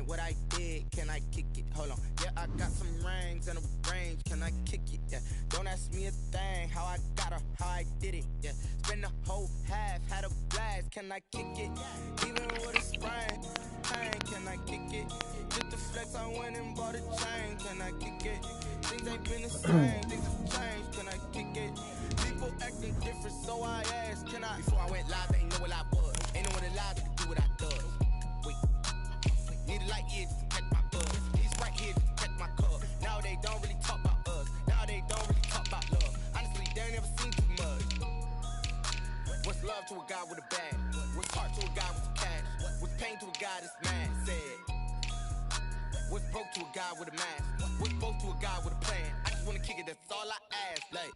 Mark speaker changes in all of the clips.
Speaker 1: what I did, can I kick it? Hold on, yeah, I got some rings and a range, can I kick it? Yeah, don't ask me a thing, how I got her, how I did it. Yeah, spend the whole half, had a blast, can I kick it? Even with a sprain, pain, can I kick it? Just the flex, I went and bought a chain, can I kick it? Things ain't been the same, things have changed, can I kick it? People acting different, so I asked, can I? Before I went live, they ain't know what I was. Ain't no one alive that can do what I does. Wait, need a light here just to catch my buzz. He's right here just to catch my cup. Now they don't really talk about us. Now they don't really talk about love. Honestly, they ain't never seen too much. What's love to a guy with a bag? What's heart to a guy with cash? What's pain to a guy that's mad? Said. What's broke to a guy with a mask? What's both to a guy with a plan? I just wanna kick it, that's all I ask. Like,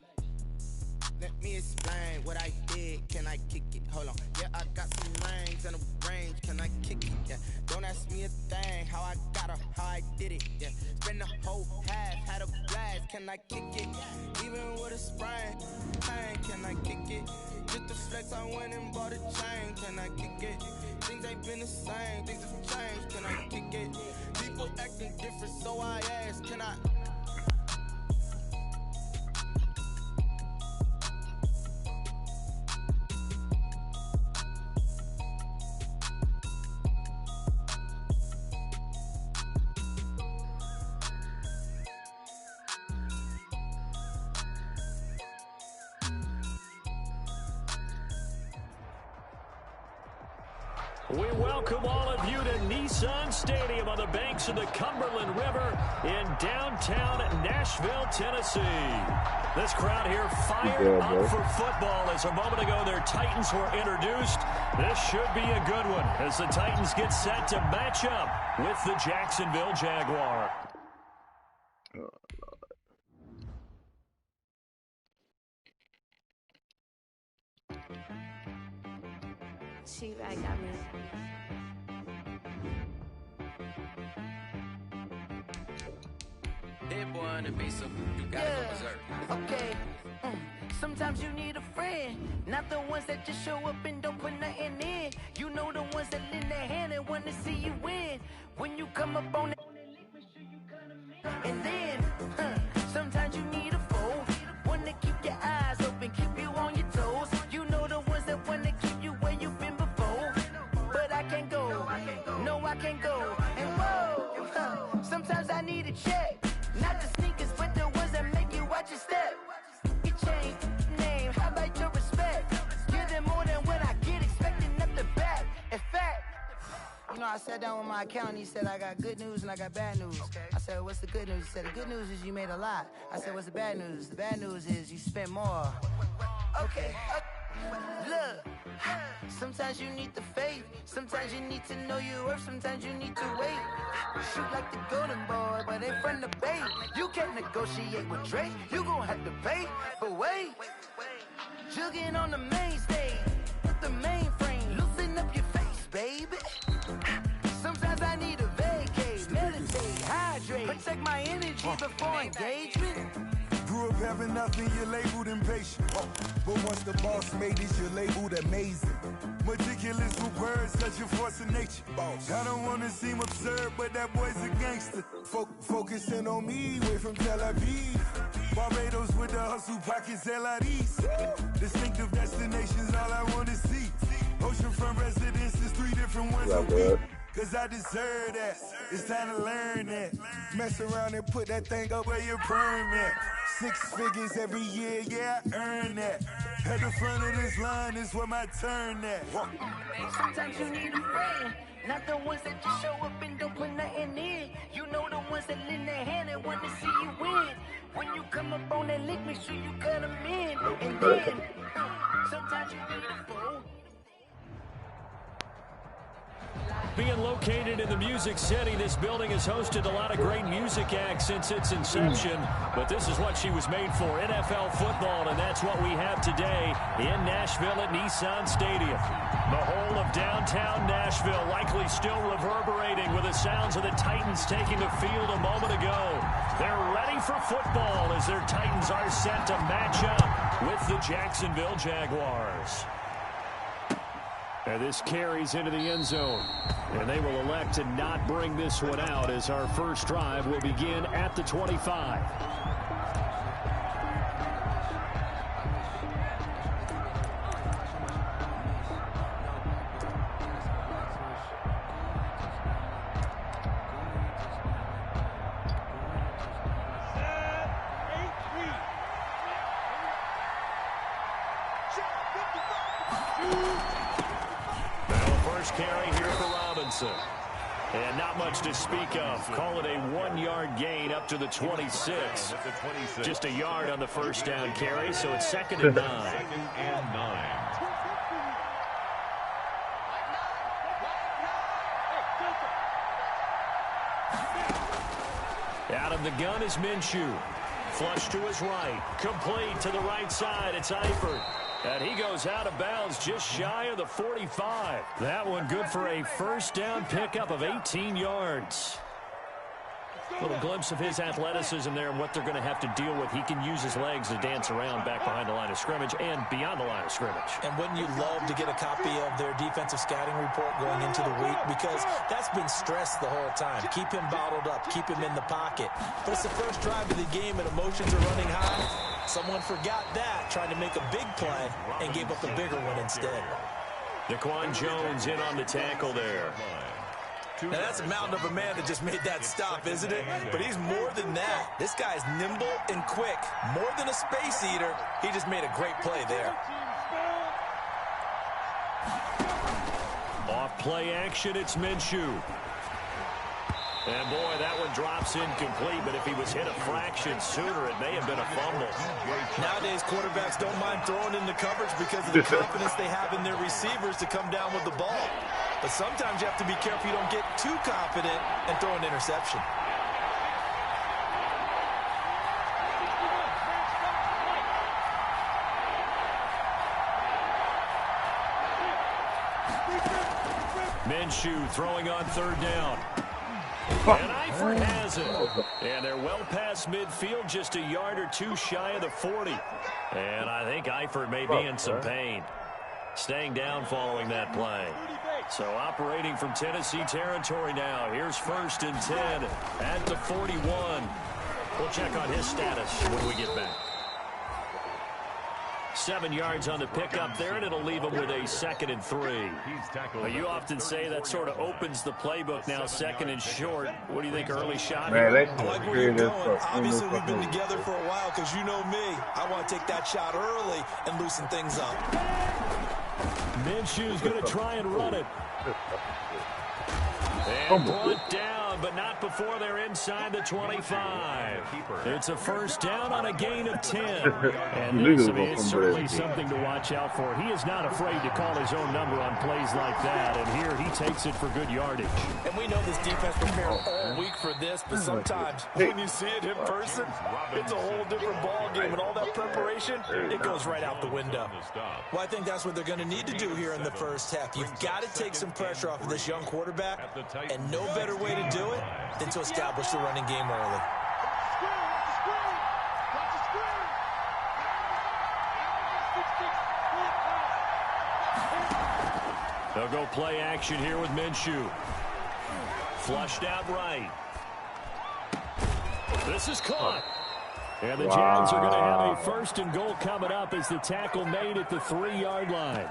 Speaker 1: let me explain what I did, can I kick it? Hold on, yeah, I got some rings and a range, can I kick it? Yeah, don't ask me a thing, how I got her, how I did it. Yeah, spend the whole half, had a blast, can I kick it? Even with a sprain, pain, can I kick it? Just the flex, I went and bought a chain, can I kick it? Things ain't been the same, things have changed, can I kick it? People acting different, so I ask, can I?
Speaker 2: We welcome all of you to Nissan Stadium on the banks of the Cumberland River in downtown Nashville, Tennessee. This crowd here fired up for football as a moment ago their Titans were introduced. This should be a good one as the Titans get set to match up with the Jacksonville Jaguar.
Speaker 3: She-Rag got me.
Speaker 4: Dead boy on the beat, so you gotta go berserk.
Speaker 5: Okay. Sometimes you need a friend, not the ones that just show up and don't put nothing in. You know the ones that lend their hand and want to see you win. When you come up on it, and then sometimes you need a foe, one to keep your eyes open, keep you on your toes. You know the ones that want to keep you where you've been before. But I can't go, no I can't go. And whoa, sometimes I need a check, not the sneakers, but the ones that make you watch your step. You change name, how about your respect? Give them more than what I get, expecting nothing back. In fact, you know, I sat down with my accountant, he said I got good news and I got bad news. I said, what's the good news? He said, the good news is you made a lot. I said, what's the bad news? The bad news is you spent more. Okay. Look, sometimes you need the faith, sometimes you need to know your worth, sometimes you need to wait. Shoot like the golden boy, but in front of the bait. You can't negotiate with Drake, you gon' have to pay. But wait, jugging on the main stage, with the mainframe, loosen up your face, baby. Sometimes I need a vacate, meditate, hydrate, protect my energy before engagement.
Speaker 6: Grew up having nothing, you're labeled impatient. But once the boss made it, you're labeled amazing. Meticulous with words, such a force of nature. I don't wanna seem absurd, but that boy's a gangster. Focusing on me, way from Tel Aviv. Barbados with the hustle pockets, LIDs. Distinctive destinations, all I wanna see. Oceanfront residences, 3 different ones a week. Cause I deserve that, it's time to learn that. Mess around and put that thing up where your perm at. 6 figures every year, yeah, I earn that. At the front of this line is where my turn at.
Speaker 5: Sometimes you need a friend, not the ones that just show up and don't put nothing in. You know the ones that lend their hand and want to see you win. When you come up on that link, make sure you cut them in. And then, sometimes you need a fool.
Speaker 2: Being located in the Music City, this building has hosted a lot of great music acts since its inception, but this is what she was made for, NFL football, and that's what we have today in Nashville at Nissan Stadium. The whole of downtown Nashville likely still reverberating with the sounds of the Titans taking the field a moment ago. They're ready for football as their Titans are set to match up with the Jacksonville Jaguars. And this carries into the end zone. And they will elect to not bring this one out as our first drive will begin at the 25. Carry here for Robinson. And not much to speak of. Call it a 1-yard gain up to the 26. Just a yard on the first down carry, so it's 2nd and 9.
Speaker 7: 2nd and 9.
Speaker 2: Out of the gun is Minshew. Flush to his right. Complete to the right side. It's Eifert. And he goes out of bounds just shy of the 45. That one good for a first down pickup of 18 yards. A little glimpse of his athleticism there and what they're going to have to deal with. He can use his legs to dance around back behind the line of scrimmage and beyond the line of scrimmage.
Speaker 8: And wouldn't you love to get a copy of their defensive scouting report going into the week? Because that's been stressed the whole time. Keep him bottled up. Keep him in the pocket. But it's the first drive of the game and emotions are running high. Someone forgot that, trying to make a big play and gave up a bigger one instead.
Speaker 2: Daquan Jones in on the tackle there.
Speaker 8: Now, that's a mountain of a man that just made that stop, isn't it? But he's more than that. This guy's nimble and quick. More than a space eater, he just made a great play there.
Speaker 2: Off play action, it's Minshew. And, boy, that one drops incomplete, but if he was hit a fraction sooner, it may have been a fumble.
Speaker 8: Nowadays, quarterbacks don't mind throwing into coverage because of the confidence they have in their receivers to come down with the ball. But sometimes you have to be careful you don't get too confident and throw an interception.
Speaker 2: Minshew throwing on 3rd down. And Eifert has it. And they're well past midfield, just a yard or two shy of the 40. And I think Eifert may be in some pain. Staying down following that play. So operating from Tennessee territory now. Here's 1st and 10 at the 41. We'll check on his status when we get back. 7 yards on the pickup there, and it'll leave him with a 2nd and 3. You often say that sort of opens the playbook now, 2nd and short. What do you think, early shot?
Speaker 9: Man,
Speaker 8: I like where you're going. Obviously, we've been together for a while because you know me. I want to take that shot early and loosen things up.
Speaker 2: Minshew's going to try and run it. And brought down, but not before they're inside the 25. It's a first down on a gain of 10. And this, it's certainly something to watch out for. He is not afraid to call his own number on plays like that. And here he takes it for good yardage.
Speaker 8: And we know this defense prepared all week for this, but sometimes when you see it in person, it's a whole different ball game. And all that preparation, it goes right out the window. Well, I think that's what they're going to need to do here in the first half. You've got to take some pressure off of this young quarterback. And no better way to do it than to establish the running game early.
Speaker 2: They'll go play action here with Minshew. Flushed out right. This is caught. And the Jags are going to have a 1st and goal coming up as the tackle made at the 3-yard line.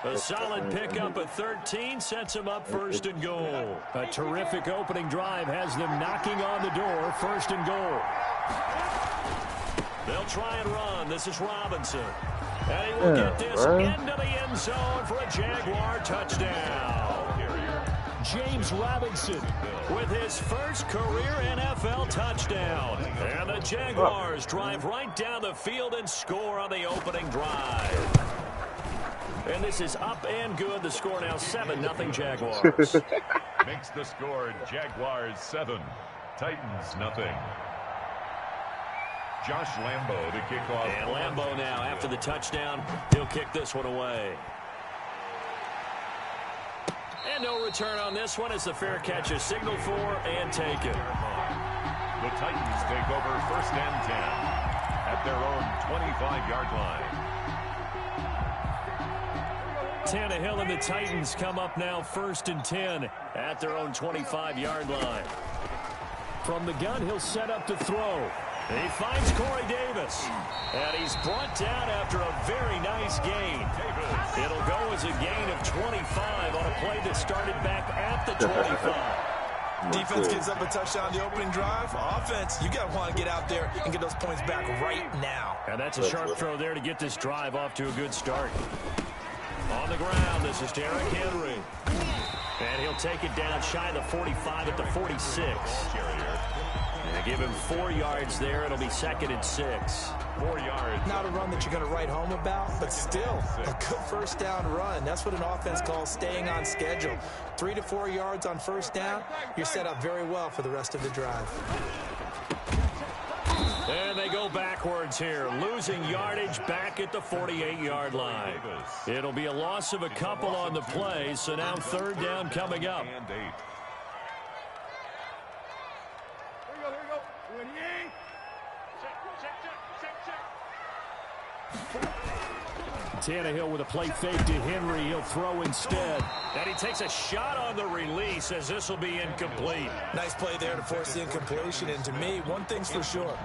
Speaker 2: A solid pickup at 13 sets them up 1st and goal. A terrific opening drive has them knocking on the door, 1st and goal. They'll try and run. This is Robinson. And he will get this into the end zone for a Jaguar touchdown. James Robinson with his first career NFL touchdown. And the Jaguars drive right down the field and score on the opening drive. And this is up and good. The score now 7-0 Jaguars.
Speaker 7: Makes the score Jaguars 7, Titans 0. Josh Lambo to kick off.
Speaker 2: And Lambo now, after the touchdown, he'll kick this one away. And no return on this one as the fair catch is signaled for and taken.
Speaker 7: The Titans take over 1st and 10 at their own 25-yard line.
Speaker 2: Tannehill and the Titans come up now 1st and 10 at their own 25-yard line. From the gun, he'll set up to throw. He finds Corey Davis. And he's brought down after a very nice gain. It'll go as a gain of 25 on a play that started back at the 25.
Speaker 8: Defense gives up a touchdown the opening drive. Offense, you got to want to get out there and get those points back right now.
Speaker 2: And that's a sharp throw there to get this drive off to a good start. On the ground, this is Derrick Henry. And he'll take it down shy of the 45 at the 46. And give him 4 yards there. It'll be 2nd and 6.
Speaker 7: 4 yards.
Speaker 8: Not a run that you're going to write home about, but still a good first down run. That's what an offense calls staying on schedule. 3 to 4 yards on first down, you're set up very well for the rest of the drive.
Speaker 2: And they go backwards here, losing yardage back at the 48-yard line. It'll be a loss of a couple on the play, so now 3rd down coming up. Tannehill with a play fake to Henry. He'll throw instead. And he takes a shot on the release as this will be incomplete.
Speaker 8: Nice play there to force the incompletion. And to me, one thing's for sure.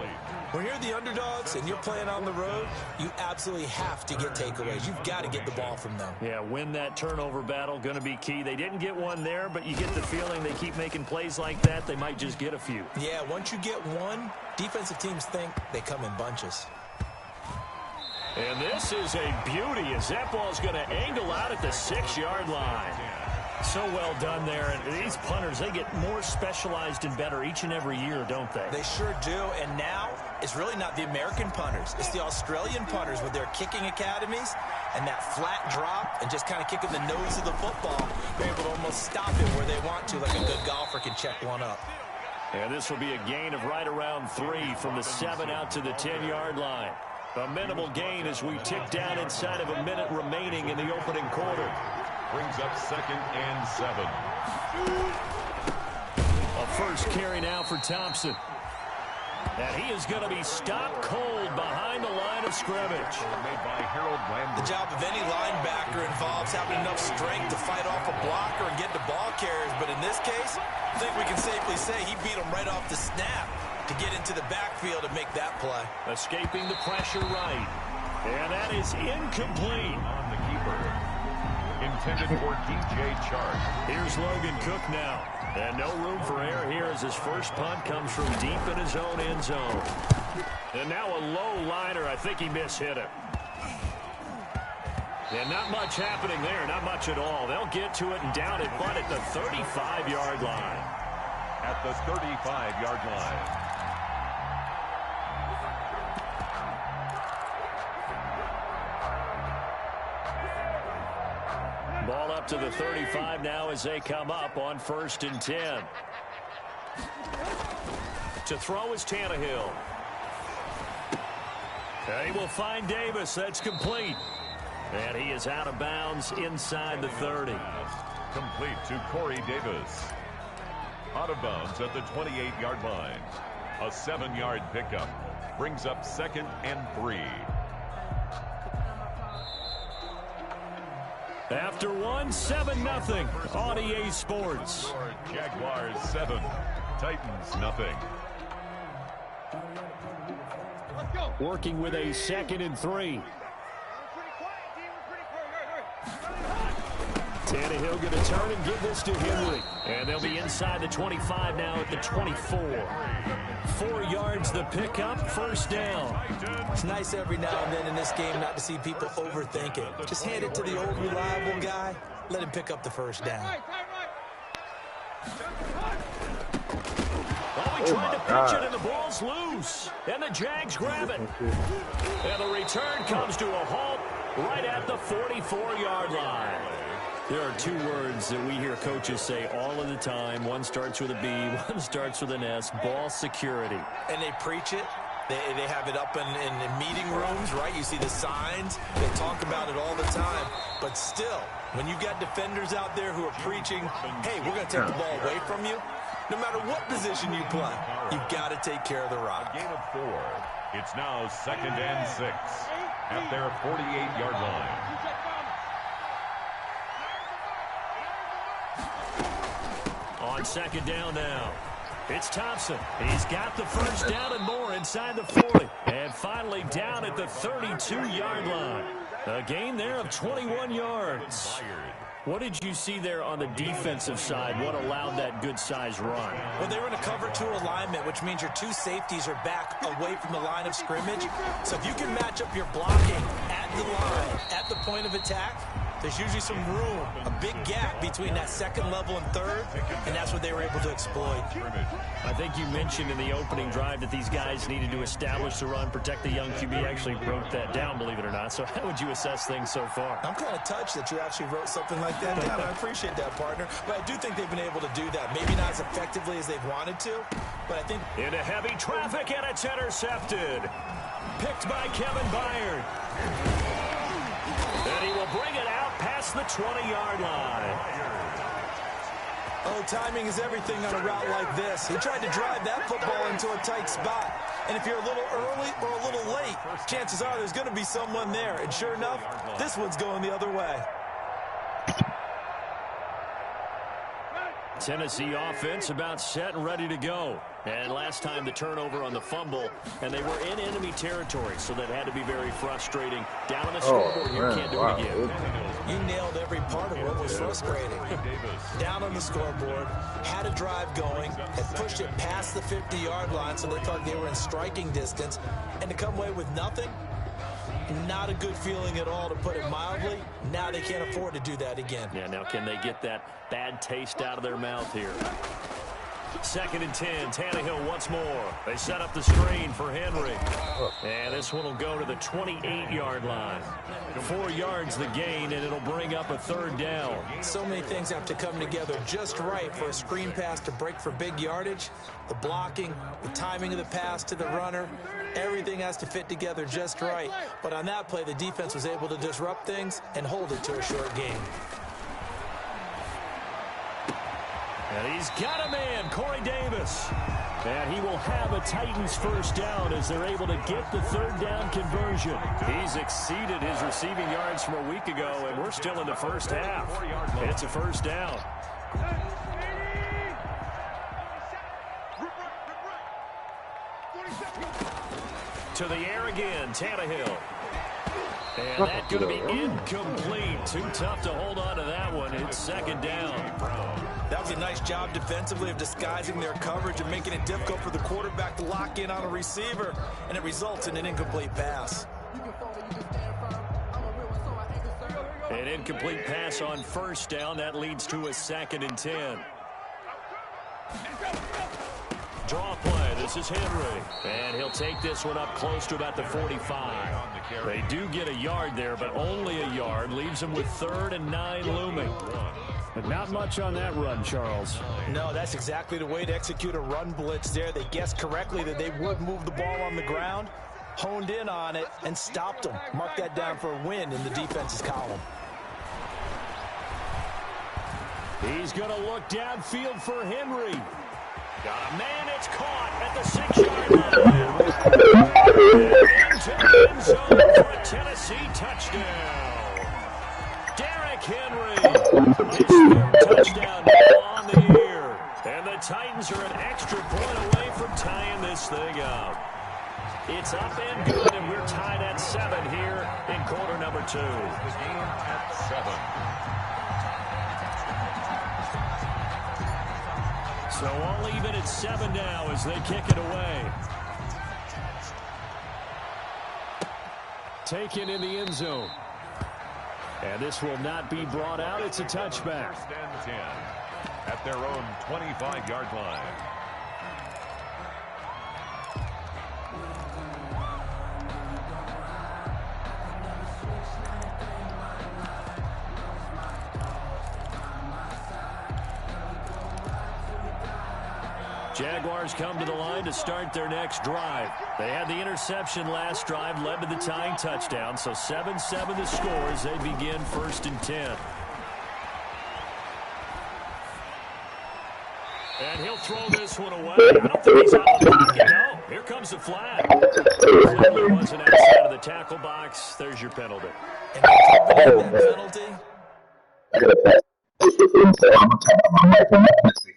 Speaker 8: When you're the underdogs and you're playing on the road, you absolutely have to get takeaways. You've got to get the ball from them.
Speaker 2: Yeah, win that turnover battle, going to be key. They didn't get one there, but you get the feeling they keep making plays like that, they might just get a few.
Speaker 8: Yeah, once you get one, defensive teams think they come in bunches.
Speaker 2: And this is a beauty as that ball's going to angle out at the 6-yard line. So well done there. And these punters, they get more specialized and better each and every year, don't they?
Speaker 8: They sure do. And now it's really not the American punters. It's the Australian punters with their kicking academies and that flat drop and just kind of kicking the nose of the football. They're able to almost stop it where they want to, like a good golfer can check one up.
Speaker 2: And this will be a gain of right around 3 from the 7 out to the 10-yard line. A minimal gain as we tick down inside of a minute remaining in the opening quarter.
Speaker 7: Brings up 2nd and 7.
Speaker 2: A first carry now for Thompson. And he is going to be stopped cold behind the line of scrimmage.
Speaker 7: Made by Harold Lambert.
Speaker 8: The job of any linebacker involves having enough strength to fight off a blocker and get to ball carriers. But in this case, I think we can safely say he beat him right off the snap to get into the backfield and make that play.
Speaker 2: Escaping the pressure right. And that is incomplete.
Speaker 7: On the keeper. Intended for DJ Chark.
Speaker 2: Here's Logan Cook now. And no room for error here as his first punt comes from deep in his own end zone. And now a low liner. I think he mishit it. And not much happening there. Not much at all. They'll get to it and down it, but at the 35-yard line.
Speaker 7: At the 35-yard line.
Speaker 2: Ball up to the 35 now as they come up on 1st and 10. To throw is Tannehill. And he will find Davis. That's complete. And he is out of bounds inside the 30.
Speaker 7: Complete to Corey Davis. Out of bounds at the 28-yard line. A 7-yard pickup. Brings up 2nd and 3.
Speaker 2: After 7-0 on EA Sports.
Speaker 7: Jaguars 7, Titans nothing.
Speaker 2: Working with a 2nd and 3. Tannehill going to turn and give this to Henry. And they'll be inside the 25 now at the 24. 4 yards the pickup, 1st down.
Speaker 8: It's nice every now and then in this game not to see people overthink it. Just hand it to the old reliable guy. Let him pick up the 1st down.
Speaker 2: Well, he tried to pitch it and the ball's loose. And the Jags grab it. And the return comes to a halt right at the 44-yard line. There are 2 words that we hear coaches say all of the time. One starts with a B, one starts with an S. Ball security.
Speaker 8: And they preach it. They have it up in meeting rooms, right? You see the signs. They talk about it all the time. But still, when you got defenders out there who are preaching, hey, we're going to take the ball away from you, no matter what position you play, you've got to take care of the rock.
Speaker 7: A gain of 4. It's now 2nd and 6 at their 48-yard line.
Speaker 2: on second down now. It's Thompson. He's got the first down and more inside the 40. And finally down at the 32-yard line. A gain there of 21 yards. What did you see there on the defensive side? What allowed that good-sized run?
Speaker 8: Well, they were in a cover 2 alignment, which means your 2 safeties are back away from the line of scrimmage. So if you can match up your blocking at the line, at the point of attack, there's usually some room, a big gap between that second level and third, and that's what they were able to exploit.
Speaker 2: I think you mentioned in the opening drive that these guys needed to establish the run, protect the young QB. Actually wrote that down, believe it or not. So how would you assess things so far?
Speaker 8: I'm kind of touched that you actually wrote something like that down. I appreciate that, partner. But I do think they've been able to do that. Maybe not as effectively as they've wanted to, but I think...
Speaker 2: Into heavy traffic, and it's intercepted. Picked by Kevin Byard. And he will bring it out past the 20-yard line.
Speaker 8: Oh, timing is everything on a route like this. He tried to drive that football into a tight spot. And if you're a little early or a little late, chances are there's going to be someone there. And sure enough, this one's going the other way.
Speaker 2: Tennessee offense about set and ready to go. And last time the turnover on the fumble, and they were in enemy territory, so that had to be very frustrating. Down on the scoreboard here, can't do it again.
Speaker 8: You nailed every part of what was frustrating. Down on the scoreboard, had a drive going, had pushed it past the 50-yard line, so they thought they were in striking distance, and to come away with nothing, not a good feeling at all, to put it mildly. Now they can't afford to do that again.
Speaker 2: Yeah, now can they get that bad taste out of their mouth here? 2nd and 10, Tannehill once more. They set up the screen for Henry. And this one will go to the 28-yard line. 4 yards the gain, and it'll bring up a 3rd down.
Speaker 8: So many things have to come together just right for a screen pass to break for big yardage. The blocking, the timing of the pass to the runner, everything has to fit together just right. But on that play, the defense was able to disrupt things and hold it to a short game.
Speaker 2: And he's got a man, Corey Davis. And he will have a Titans first down as they're able to get the 3rd down conversion. He's exceeded his receiving yards from a week ago, and we're still in the first half. It's a first down. To the air again, Tannehill. And that's going to be incomplete. Too tough to hold on to that one. It's 2nd down.
Speaker 8: That was a nice job defensively of disguising their coverage and making it difficult for the quarterback to lock in on a receiver, and it results in an incomplete pass.
Speaker 2: An incomplete pass on first down. That leads to a 2nd and 10. Draw play. This is Henry. And he'll take this one up close to about the 45. They do get a yard there, but only a yard. Leaves them with 3rd and 9 looming. But not much on that run, Charles.
Speaker 8: No, that's exactly the way to execute a run blitz there. They guessed correctly that they would move the ball on the ground, honed in on it, and stopped them. Mark that down for a win in the defense's column.
Speaker 2: He's going to look downfield for Henry. Got a man, it's caught at the 6-yard line. Into the end zone for a Tennessee touchdown. Derrick Henry. His 3rd touchdown on the year. And the Titans are an extra point away from tying this thing up. It's up and good, and we're tied at 7 here in quarter number 2.
Speaker 7: The game at 7.
Speaker 2: So all even at 7 now as they kick it away. Taken in the end zone. And this will not be brought out. It's a touchback.
Speaker 7: 1st and 10 at their own 25-yard line.
Speaker 2: Jaguars come to the line to start their next drive. They had the interception last drive, led to the tying touchdown. So 7-7 the score as they begin 1st and 10. And he'll throw this one away. I don't think he's out of the pocket. No, here comes the flag. Clearly wasn't outside of the tackle box. There's your penalty.
Speaker 8: And on that penalty,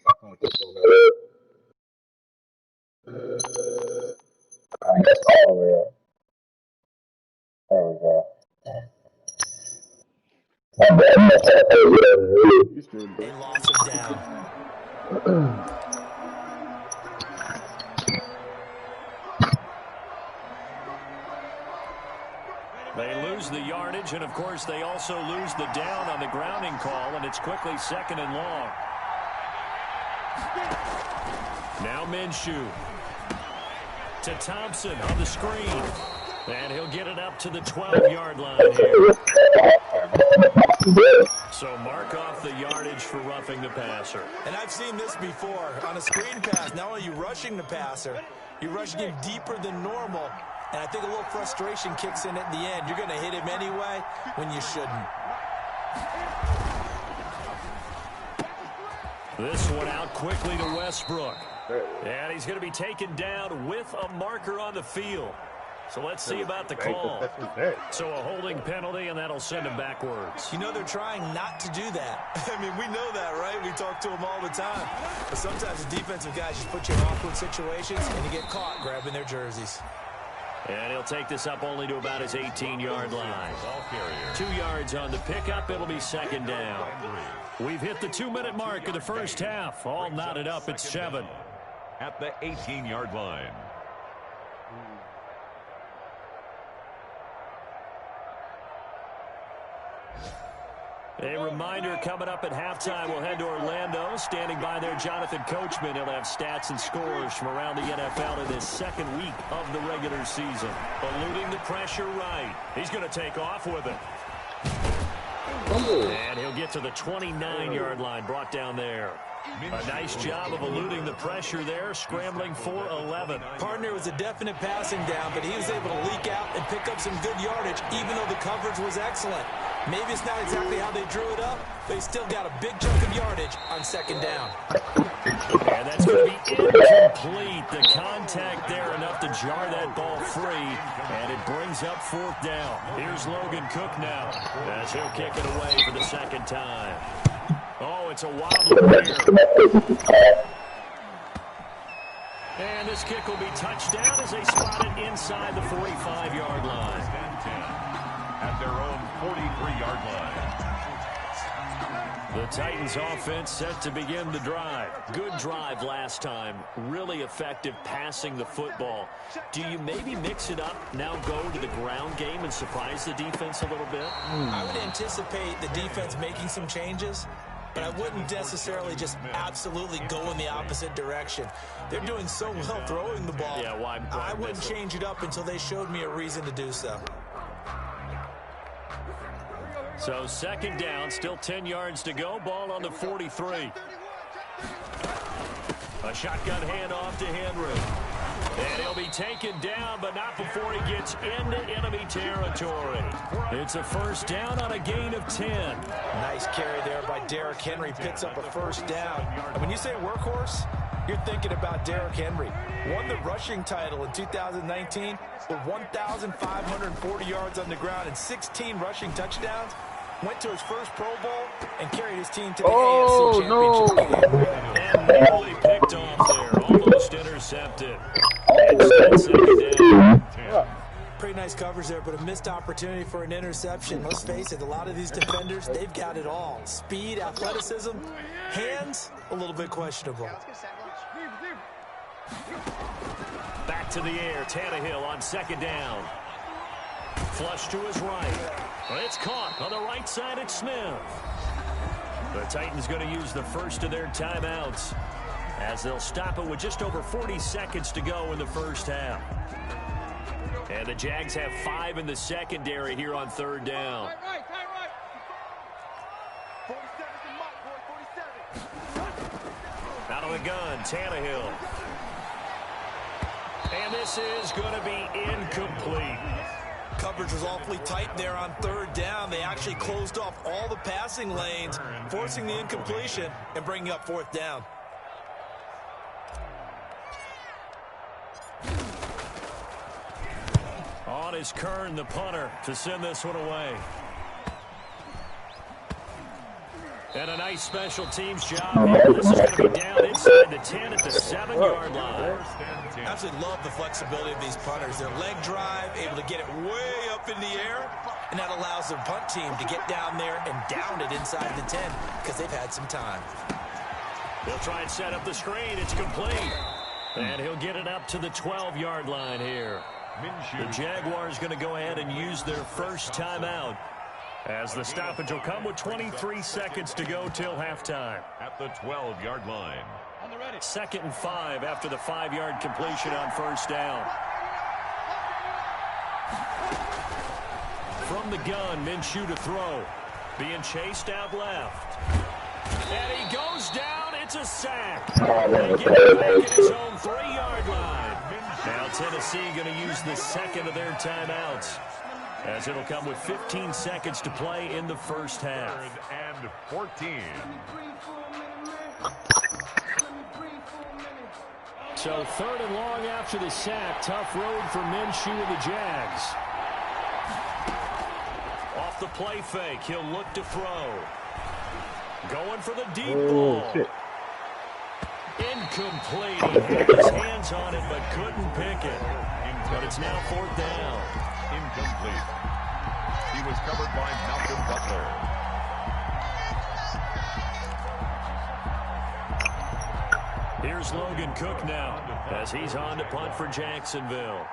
Speaker 9: That's all real. There we go.
Speaker 8: A loss of down.
Speaker 2: They lose the yardage, and of course they also lose the down on the grounding call, and it's quickly 2nd and long. Now Minshew to Thompson on the screen, and he'll get it up to the 12-yard line here. So mark off the yardage for roughing the passer.
Speaker 8: And I've seen this before. On a screen pass, not only are you rushing the passer, you're rushing him deeper than normal. And I think a little frustration kicks in at the end. You're going to hit him anyway when you shouldn't.
Speaker 2: This one out quickly to Westbrook. And he's going to be taken down with a marker on the field. So let's see about the call. So a holding penalty, and that'll send him backwards.
Speaker 8: You know they're trying not to do that. I mean, we know that, right? We talk to them all the time. But sometimes the defensive guys just put you in awkward situations, and you get caught grabbing their jerseys.
Speaker 2: And he'll take this up only to about his 18-yard line. 2 yards on the pickup. It'll be 2nd down. We've hit the 2-minute mark of the first half. All knotted up at 7.
Speaker 7: At the 18-yard line.
Speaker 2: A reminder, coming up at halftime, we'll head to Orlando. Standing by there, Jonathan Coachman. He'll have stats and scores from around the NFL in this 2nd week of the regular season. Eluding the pressure right. He's going to take off with it. And he'll get to the 29-yard line, brought down there. A nice job of eluding the pressure there, scrambling for 11.
Speaker 8: Partner was a definite passing down, but he was able to leak out and pick up some good yardage, even though the coverage was excellent. Maybe it's not exactly how they drew it up, but he still got a big chunk of yardage on 2nd down.
Speaker 2: And that's going to be incomplete. The contact there enough to jar that ball free, and it brings up 4th down. Here's Logan Cook now, as he'll kick it away for the 2nd time. Oh, it's a wobbler here. And this kick will be touchdown as they spot it inside the 45-yard line.
Speaker 7: At their own 43-yard line.
Speaker 2: The Titans offense set to begin the drive. Good drive last time. Really effective passing the football. Do you maybe mix it up, now go to the ground game and surprise the defense a little bit?
Speaker 8: I would anticipate the defense making some changes, but I wouldn't necessarily just absolutely go in the opposite direction. They're doing so well throwing the ball.
Speaker 2: Yeah, why
Speaker 8: I wouldn't change it up until they showed me a reason to do so.
Speaker 2: So 2nd down, still 10 yards to go. Ball on the 43. A shotgun handoff to Henry. And he'll be taken down, but not before he gets into enemy territory. It's a 1st down on a gain of 10.
Speaker 8: Nice carry there by Derrick Henry. Picks up a 1st down. And when you say workhorse, you're thinking about Derrick Henry. Won the rushing title in 2019 with 1,540 yards on the ground and 16 rushing touchdowns. Went to his first Pro Bowl and carried his team to the AFC Championship game.
Speaker 2: And nearly picked off there. Almost intercepted. And 2nd down.
Speaker 8: Pretty nice coverage there, but a missed opportunity for an interception. Let's face it, a lot of these defenders, they've got it all. Speed, athleticism, hands, a little bit questionable.
Speaker 2: Back to the air, Tannehill on 2nd down. Flush to his right. It's caught on the right side at Smith. The Titans going to use the first of their timeouts as they'll stop it with just over 40 seconds to go in the first half. And the Jags have 5 in the secondary here on 3rd down. Out of the gun, Tannehill. And this is going to be incomplete.
Speaker 8: Coverage was awfully tight there on 3rd down. They actually closed off all the passing lanes, forcing the incompletion and bringing up 4th down.
Speaker 2: On is Kern, the punter, to send this one away. And a nice special teams job here. This is going to be down inside the 10 at the 7-yard line.
Speaker 8: Absolutely love the flexibility of these punters. Their leg drive, able to get it way up in the air, and that allows their punt team to get down there and down it inside the 10 because they've had some time.
Speaker 2: He'll try and set up the screen. It's complete. And he'll get it up to the 12-yard line here. The Jaguars going to go ahead and use their first timeout, as the stoppage will come with 23 seconds to go till halftime.
Speaker 7: At the 12-yard line.
Speaker 2: 2nd and 5 after the 5-yard completion on first down. From the gun, Minshew to throw. Being chased out left. And he goes down. It's a sack. They get it back at his own 3-yard line. Now Tennessee going to use the second of their timeouts, as it'll come with 15 seconds to play in the first half.
Speaker 7: 3rd and 14.
Speaker 2: So 3rd and long after the sack. Tough road for Minshew and the Jags. Off the play fake, he'll look to throw. Going for the deep ball.
Speaker 9: Shit.
Speaker 2: Incomplete. He had his hands on it but couldn't pick it. But it's now 4th down.
Speaker 7: Incomplete. He was covered by Malcolm Butler.
Speaker 2: Here's Logan Cook now, as he's on to punt for Jacksonville.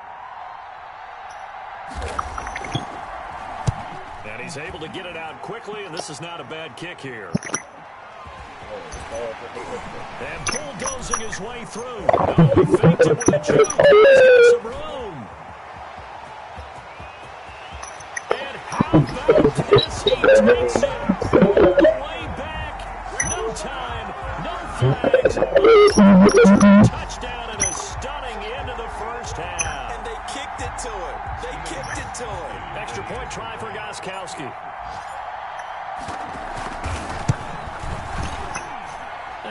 Speaker 2: And he's able to get it out quickly, and this is not a bad kick here. And bulldozing his way through. No, he faked it with a juke. He's got some room. And how about this? He takes it all the way back. No time, no flags. Touchdown and a stunning end of the first half.
Speaker 8: And they kicked it to him. They kicked it to him.
Speaker 2: Extra point try for Gostkowski.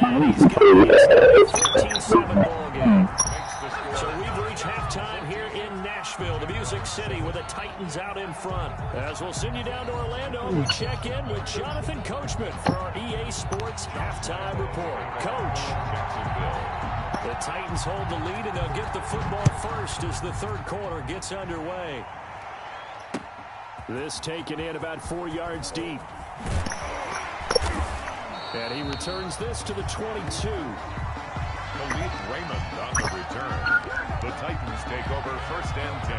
Speaker 2: And he's got a 13-7 ball game. So we've reached halftime here in Nashville, the Music City, with the Titans out in front. As we'll send you down to Orlando, we check in with Jonathan Coachman for our EA Sports halftime report. Coach. The Titans hold the lead, and they'll get the football first as the 3rd quarter gets underway. This taken in about 4 yards deep. And he returns this to the 22.
Speaker 7: Khalid Raymond on the return. The Titans take over 1st and 10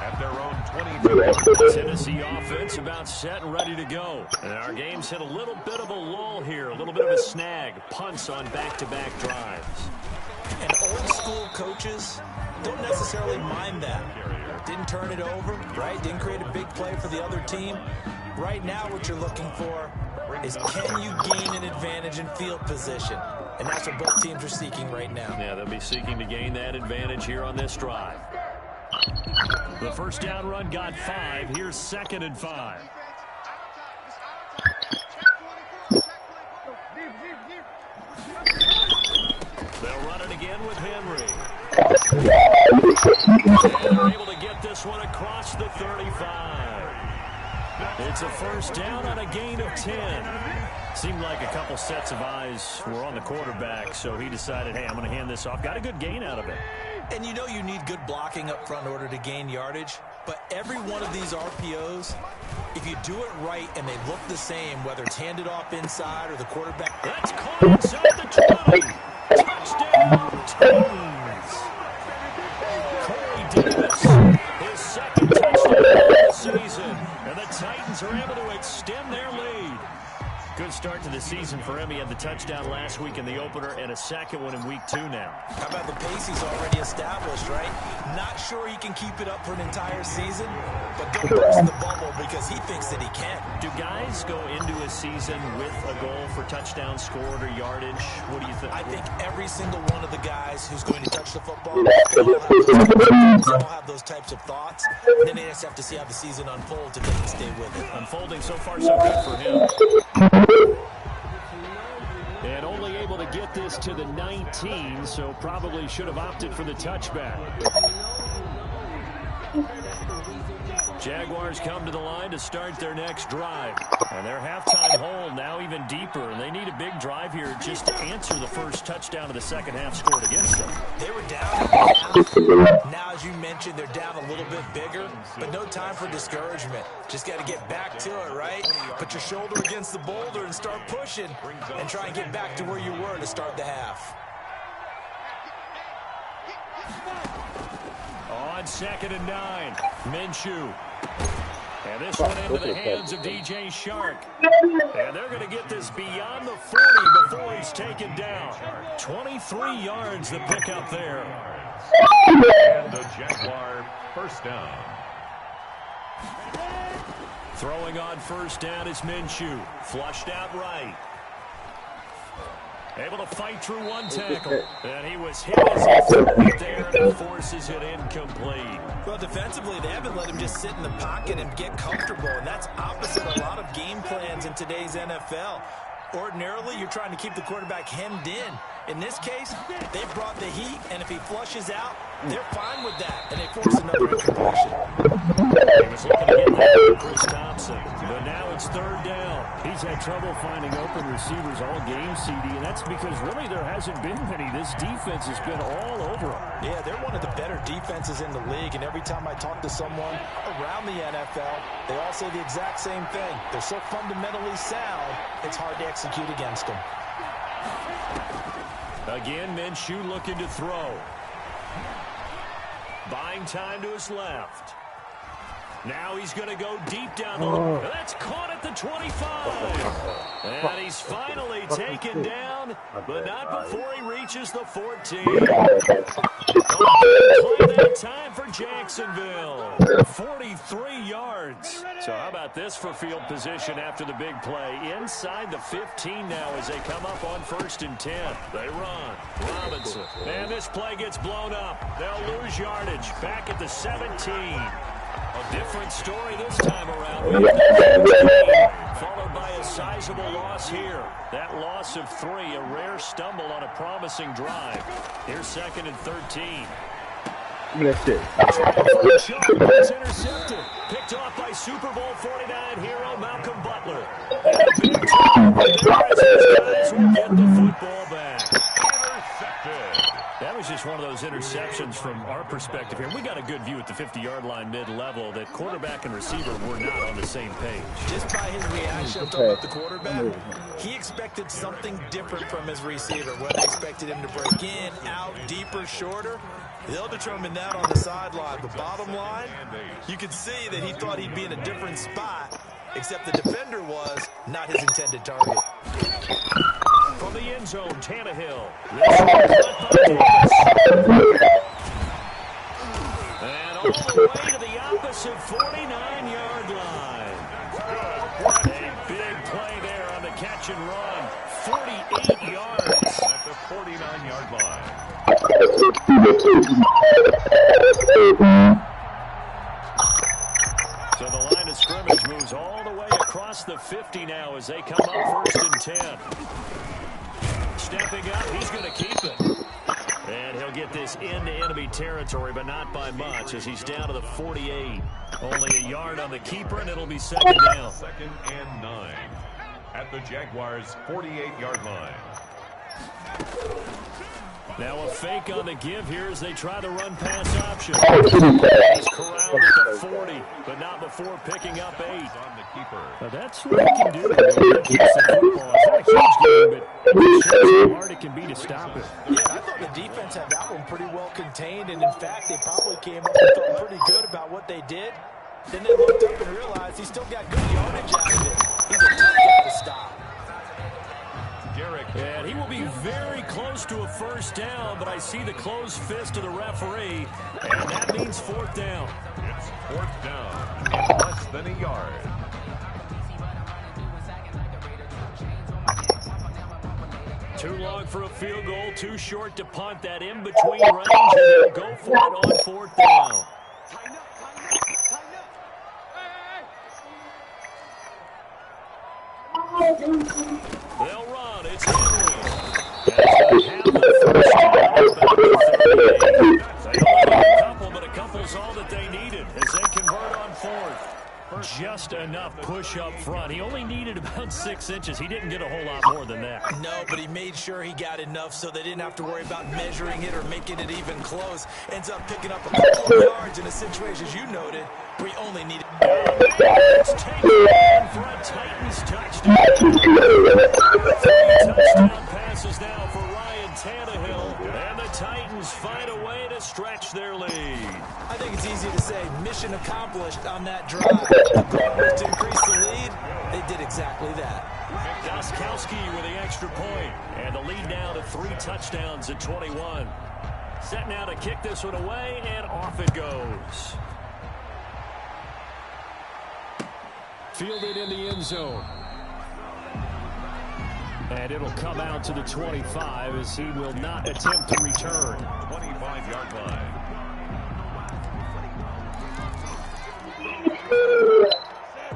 Speaker 7: at their own 22.
Speaker 2: Tennessee offense about set and ready to go. And our game's hit a little bit of a lull here, a little bit of a snag. Punts on back-to-back drives.
Speaker 8: And old-school coaches don't necessarily mind that. Didn't turn it over, right? Didn't create a big play for the other team. Right now what you're looking for is, can you gain an advantage in field position? And that's what both teams are seeking right now.
Speaker 2: Yeah, they'll be seeking to gain that advantage here on this drive. The first down run got 5. Here's 2nd and 5. They'll run it again with Henry. And they're able to get this one across the 35. It's a first down on a gain of 10. Seemed like a couple sets of eyes were on the quarterback, so he decided, hey, I'm going to hand this off. Got a good gain out of it.
Speaker 8: And you know you need good blocking up front in order to gain yardage. But every one of these RPOs, if you do it right and they look the same, whether it's handed off inside or the quarterback.
Speaker 2: That's caught inside the 20. Touchdown, Titans. Corey Davis, his 2nd touchdown of the season. And the Titans are able to extend their lead. Good start to the season for him. He had the touchdown last week in the opener and a 2nd one in week 2 now.
Speaker 8: How about the pace he's already established, right? Not sure he can keep it up for an entire season, but don't burst the bubble because he thinks that he can.
Speaker 2: Do guys go into a season with a goal for touchdowns scored or yardage? What do you think?
Speaker 8: I think every single one of the guys who's going to touch the football, they all have those types of thoughts. And then they just have to see how the season unfolds if they can stay with it.
Speaker 2: Unfolding so far so good for him. And only able to get this to the 19, so probably should have opted for the touchback. Jaguars come to the line to start their next drive. And their halftime hole now even deeper. And they need a big drive here just to answer the first touchdown of the second half scored against them.
Speaker 8: They were down. Now, as you mentioned, they're down a little bit bigger, but no time for discouragement. Just got to get back to it, right? Put your shoulder against the boulder and start pushing and try and get back to where you were to start the half.
Speaker 2: On 2nd and 9, Minshew. And this one into the hands of DJ Shark. And they're going to get this beyond the 40 before he's taken down. 23 yards the pick up there.
Speaker 7: And the Jaguar first down.
Speaker 2: Throwing on first down is Minshew. Flushed out right. Able to fight through one tackle. And he was hit as he threw it there and forces it incomplete.
Speaker 8: Well, defensively, they haven't let him just sit in the pocket and get comfortable, and that's opposite a lot of game plans in today's NFL. Ordinarily, you're trying to keep the quarterback hemmed in. In this case, they brought the heat, and if he flushes out, they're fine with that, and they force another incompletion.
Speaker 2: He was looking to get that from Chris Thompson, but now it's third down.
Speaker 10: He's had trouble finding open receivers all game, CD, and that's because really there hasn't been many. This defense has been all over him.
Speaker 8: Yeah, they're one of the better defenses in the league, and every time I talk to someone around the NFL, they all say the exact same thing. They're so fundamentally sound, it's hard to execute against them.
Speaker 2: Again, Minshew looking to throw. Buying time to his left. Now he's going to go deep down the line. That's caught at the 25. And he's finally taken down, but not before he reaches the 14. Play that time for Jacksonville. 43 yards. So how about this for field position after the big play? Inside the 15 now as they come up on 1st and 10. They run. Robinson. And this play gets blown up. They'll lose yardage. Back at the 17. A different story this time around. We have followed by a sizable loss here. That loss of 3, a rare stumble on a promising drive. Here's 2nd and 13.
Speaker 9: That's it.
Speaker 2: It's intercepted. Picked off by Super Bowl 49 hero Malcolm Butler. And a big time as these guys will get the football back. Intercepted. That was just one of those interceptions from our perspective here. We got a good view at the 50-yard line mid-level that quarterback and receiver were not on the same page.
Speaker 8: Just by his reaction, I'm talking about the quarterback, he expected something different from his receiver. Whether they expected him to break in, out, deeper, shorter, they'll determine that on the sideline. But bottom line, you could see that he thought he'd be in a different spot, except the defender was not his intended target.
Speaker 2: From the end zone, Tannehill. And all the way to the opposite 49-yard line. A big play there on the catch and run. 48 yards at the 49-yard line. So the line of scrimmage moves all the way across the 50 now as they come up 1st and 10. Stepping up, he's going to keep it. And he'll get this into enemy territory, but not by much as he's down to the 48. Only a yard on the keeper, and it'll be 2nd down.
Speaker 7: 2nd and 9 at the Jaguars' 48-yard line.
Speaker 2: Now a fake on the give here as they try the run-pass option. He's corraled at the 40, but not before picking up 8.
Speaker 7: On the keeper.
Speaker 2: Now that's what he can do. He keeps the football. It's not a huge game, but it shows how hard it can be to stop it.
Speaker 8: Yeah, I thought the defense had that one pretty well contained, and in fact, they probably came up and felt pretty good about what they did. Then they looked up and realized he still got good yardage out of it. He's a tough guy to stop.
Speaker 2: And he will be very close to a 1st down, but I see the closed fist of the referee, and that means 4th down.
Speaker 7: It's 4th down and less than a yard.
Speaker 2: Too long for a field goal, too short to punt. That in-between range, and they'll go for it on 4th down. They'll run. It's Henry. They don't have a couple, but a couple's all that they needed as they convert on 4th. 6 inches. He didn't get a whole lot more than that.
Speaker 8: No, but he made sure he got enough so they didn't have to worry about measuring it or making it even close. Ends up picking up a couple of yards in a situation, as you noted, where he only needed.
Speaker 2: It's taken in for a Titans touchdown. 3 touchdown passes now for Ryan Tannehill. And the Titans find a way to stretch their lead.
Speaker 8: I think it's easy to say mission accomplished on that drive. The goal was to increase the lead. They did exactly that.
Speaker 2: Gostkowski with the extra point. And the lead now to 3 touchdowns at 21. Set now to kick this one away, and off it goes. Fielded in the end zone. And it'll come out to the 25 as he will not attempt to return.
Speaker 7: 25-yard line.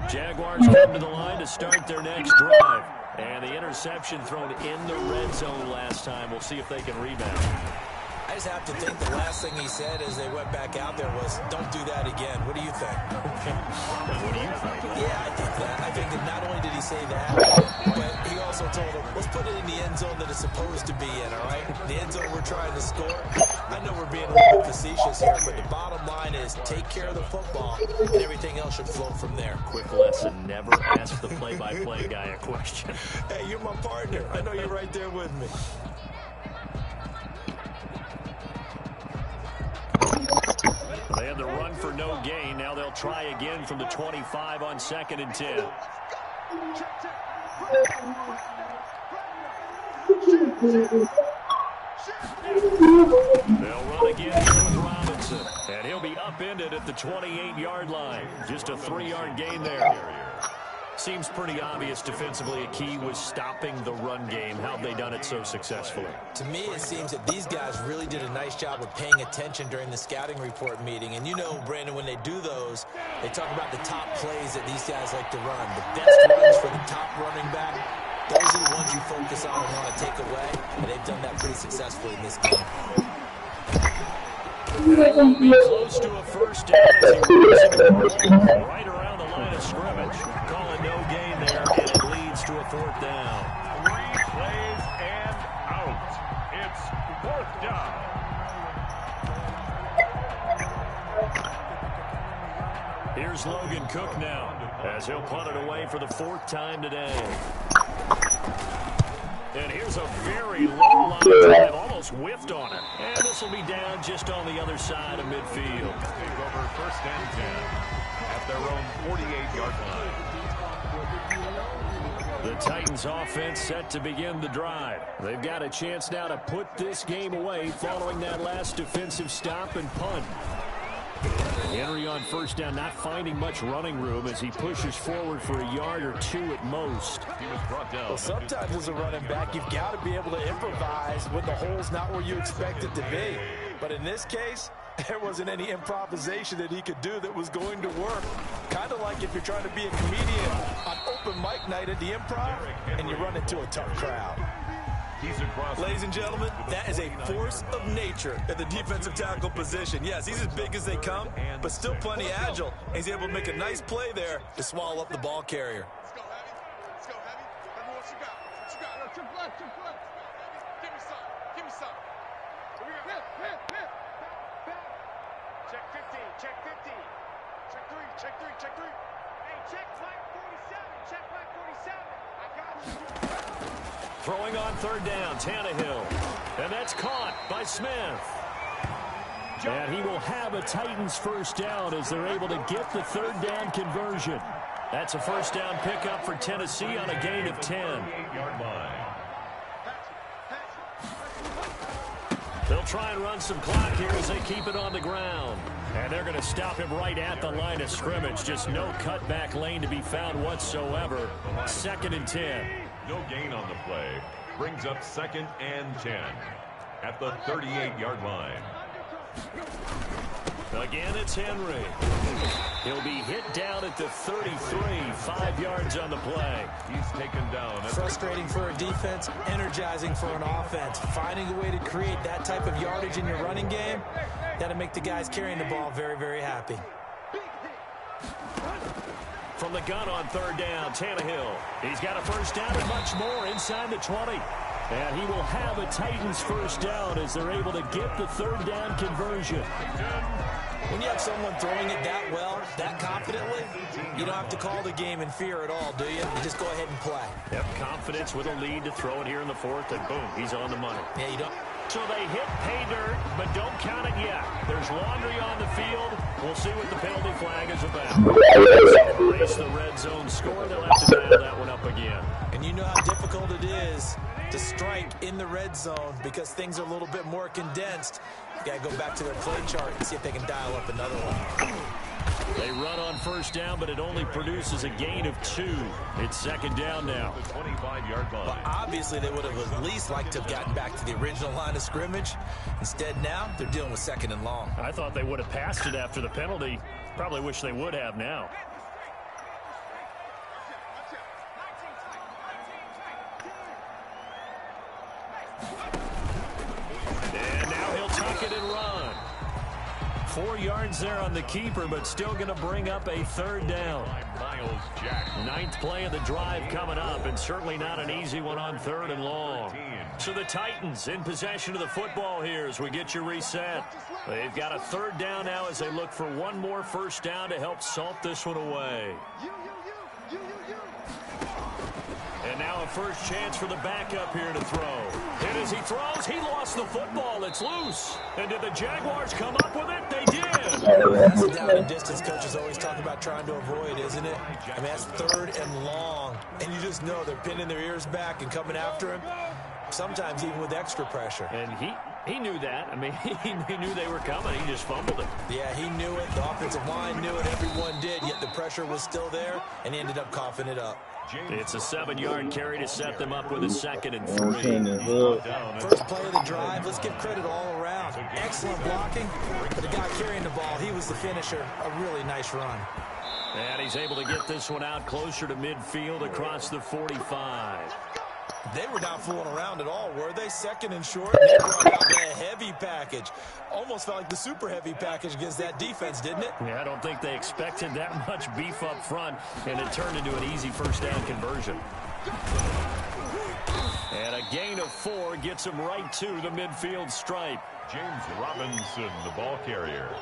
Speaker 2: Jaguars come to the line to start their next drive. And the interception thrown in the red zone last time. We'll see if they can rebound.
Speaker 8: I just have to think the last thing he said as they went back out there was, don't do that again. What do you think?
Speaker 2: What do you think?
Speaker 8: Yeah, I think that. I think that not only did he say that, but he also told him, let's put it in the end zone that it's supposed to be in, all right? The end zone we're trying to score. I know we're being a little bit facetious here, but the bottom line is take care of the football, and everything else should flow from there.
Speaker 2: Quick lesson, never ask the play-by-play guy a question.
Speaker 8: Hey, you're my partner. I know you're right there with me.
Speaker 2: They had the run for no gain. Now they'll try again from the 25 on 2nd and 10. They'll run again here with Robinson. And he'll be upended at the 28-yard line. Just a 3-yard gain there. Seems pretty obvious defensively a key was stopping the run game. How have they done it so successfully?
Speaker 8: To me, it seems that these guys really did a nice job of paying attention during the scouting report meeting. And you know, Brandon, when they do those, they talk about the top plays that these guys like to run. The best runs for the top running back, those are the ones you focus on and want to take away. And they've done that pretty successfully in this game.
Speaker 2: That will be close to a first down as he runs into the ball right around the line of scrimmage. Calling no gain there, and it leads to a 4th down.
Speaker 7: 3 plays and out. It's 4th down.
Speaker 2: Here's Logan Cook now, as he'll punt it away for the 4th time today. And here's a very low line drive, almost whiffed on it. And this will be down just on the other side of midfield.
Speaker 7: Take over 1st and 10 at their own 48-yard line.
Speaker 2: The Titans offense set to begin the drive. They've got a chance now to put this game away following that last defensive stop and punt. Henry on 1st down, not finding much running room as he pushes forward for a yard or 2 at most.
Speaker 7: He was brought down.
Speaker 8: Well, sometimes as a running back, you've got to be able to improvise when the hole's not where you expect it to be. But in this case, there wasn't any improvisation that he could do that was going to work. Kind of like if you're trying to be a comedian on open mic night at the Improv and you run into a tough crowd. Ladies and gentlemen, that is a force of nature at the defensive tackle position. Yes, he's as big as they come, but still plenty agile. And he's able to make a nice play there to swallow up the ball carrier.
Speaker 11: Let's go, Heavy. Let's go, Heavy. What you got? What you got? No, triple left. Give me some. Give me some. Hit. Check 15. Check 15. Check 3. Check 3. Check 3. Hey, check flag 47. Check flag 47. I got you.
Speaker 2: Throwing on 3rd down, Tannehill. And that's caught by Smith. And he will have a Titans 1st down as they're able to get the 3rd down conversion. That's a 1st down pickup for Tennessee on a gain of 10.
Speaker 7: 48-yard line.
Speaker 2: They'll try and run some clock here as they keep it on the ground. And they're going to stop him right at the line of scrimmage. Just no cutback lane to be found whatsoever. 2nd and 10.
Speaker 7: No gain on the play. Brings up 2nd and 10 at the 38-yard line.
Speaker 2: Again, it's Henry. He'll be hit down at the 33, 5 yards on the play.
Speaker 7: He's taken down.
Speaker 8: Frustrating for a defense, energizing for an offense. Finding a way to create that type of yardage in your running game, that'll make the guys carrying the ball very, very happy.
Speaker 2: From the gun on third down, Tannehill. He's got a first down and much more inside the 20. And he will have a Titans first down as they're able to get the third down conversion.
Speaker 8: When you have someone throwing it that well, that confidently, you don't have to call the game in fear at all, do you? You just go ahead and play.
Speaker 2: Yep, confidence with a lead to throw it here in the fourth, and boom, he's on the money.
Speaker 8: Yeah, you don't.
Speaker 2: So they hit pay dirt, but don't count it yet. There's laundry on the field. We'll see what the penalty flag is about. Race the red zone score. They'll have to dial that one up again.
Speaker 8: And you know how difficult it is to strike in the red zone because things are a little bit more condensed. You got to go back to their play chart and see if they can dial up another one.
Speaker 2: They run on first down, but it only produces a gain of 2. It's second down now.
Speaker 7: The 25-yard line.
Speaker 8: Well, obviously, they would have at least liked to have gotten back to the original line of scrimmage. Instead, now they're dealing with second and long.
Speaker 2: I thought they would have passed it after the penalty. Probably wish they would have now. And now he'll tuck it and run. 4 yards there on the keeper, but still going to bring up a third down.
Speaker 7: Miles Jack.
Speaker 2: 9th play of the drive coming up, and certainly not an easy one on third and long. So the Titans in possession of the football here as we get you reset. They've got a third down now as they look for one more first down to help salt this one away. And now a first chance for the backup here to throw. And as he throws, he lost the football. It's loose. And did the Jaguars come up with it? They did.
Speaker 8: That's the down and distance coaches always talk about trying to avoid, isn't it? I mean, that's third and long. And you just know they're pinning their ears back and coming after him, sometimes even with extra pressure.
Speaker 2: And he knew that. I mean, he knew they were coming. He just fumbled it.
Speaker 8: Yeah, he knew it. The offensive line knew it. Everyone did. Yet the pressure was still there, and he ended up coughing it up.
Speaker 2: It's a 7-yard carry to set them up with a 2nd and 3.
Speaker 8: First play of the drive. Let's give credit all around. Excellent blocking. For the guy carrying the ball, he was the finisher. A really nice run.
Speaker 2: And he's able to get this one out closer to midfield across the 45.
Speaker 8: They were not fooling around at all, were they? 2nd and short, and they brought out the heavy package. Almost felt like the super heavy package against that defense, didn't it?
Speaker 2: Yeah, I don't think they expected that much beef up front, and it turned into an easy first down conversion. And a gain of 4 gets him right to the midfield stripe.
Speaker 7: James Robinson, the ball carrier.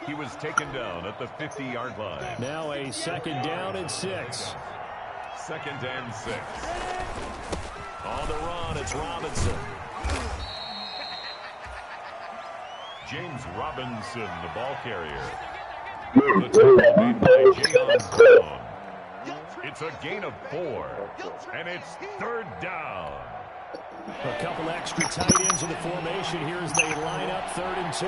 Speaker 7: He was taken down at the 50-yard line.
Speaker 2: Now a 2nd down and 6.
Speaker 7: 2nd and 6.
Speaker 2: On the run, it's Robinson.
Speaker 7: James Robinson, the ball carrier. The tackle made by Jayon Brown. It's a gain of 4, and it's 3rd down.
Speaker 2: A couple extra tight ends in the formation here as they line up 3rd and 2.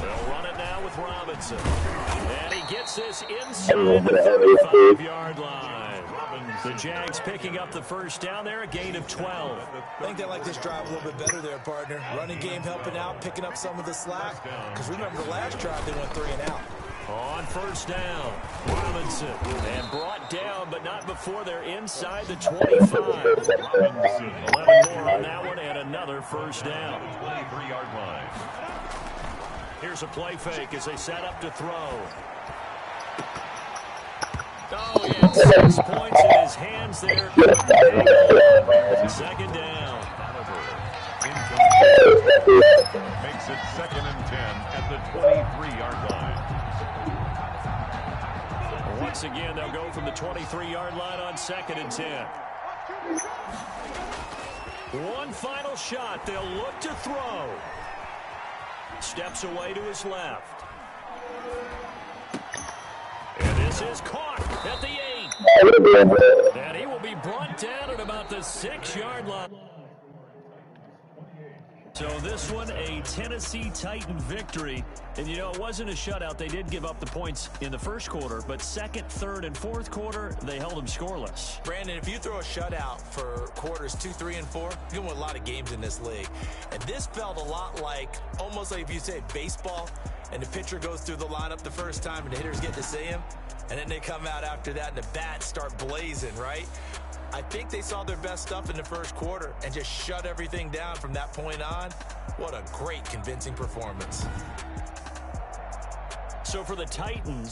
Speaker 2: They'll run it now with Robinson. And he gets this inside the 35-yard line. The Jags picking up the first down there, a gain of 12.
Speaker 8: I think they like this drive a little bit better there, partner. Running game helping out, picking up some of the slack. Because remember, the last drive they went 3 and out.
Speaker 2: On first down, Robinson. And brought down, but not before they're inside the 25. Robinson, 11 more on that one, and another first down.
Speaker 7: 23-yard line.
Speaker 2: Here's a play fake as they set up to throw. Oh, he had 6 points in his hands there. 2nd down.
Speaker 7: Makes it 2nd and 10 at the 23-yard line.
Speaker 2: Once again, they'll go from the 23-yard line on 2nd and 10. One final shot. They'll look to throw. Steps away to his left. And this is caught at the 8. And he will be brought down at about the 6-yard line. So this one, a Tennessee Titan victory. And, you know, it wasn't a shutout. They did give up the points in the first quarter, but 2nd, 3rd, and 4th quarter, they held them scoreless.
Speaker 8: Brandon, if you throw a shutout for quarters 2, 3, and 4, you're going to win a lot of games in this league. And this felt a lot like, almost like if you say baseball, and the pitcher goes through the lineup the first time, and the hitters get to see him, and then they come out after that, and the bats start blazing, right? I think they saw their best stuff in the first quarter and just shut everything down from that point on. What a great, convincing performance.
Speaker 2: So for the Titans,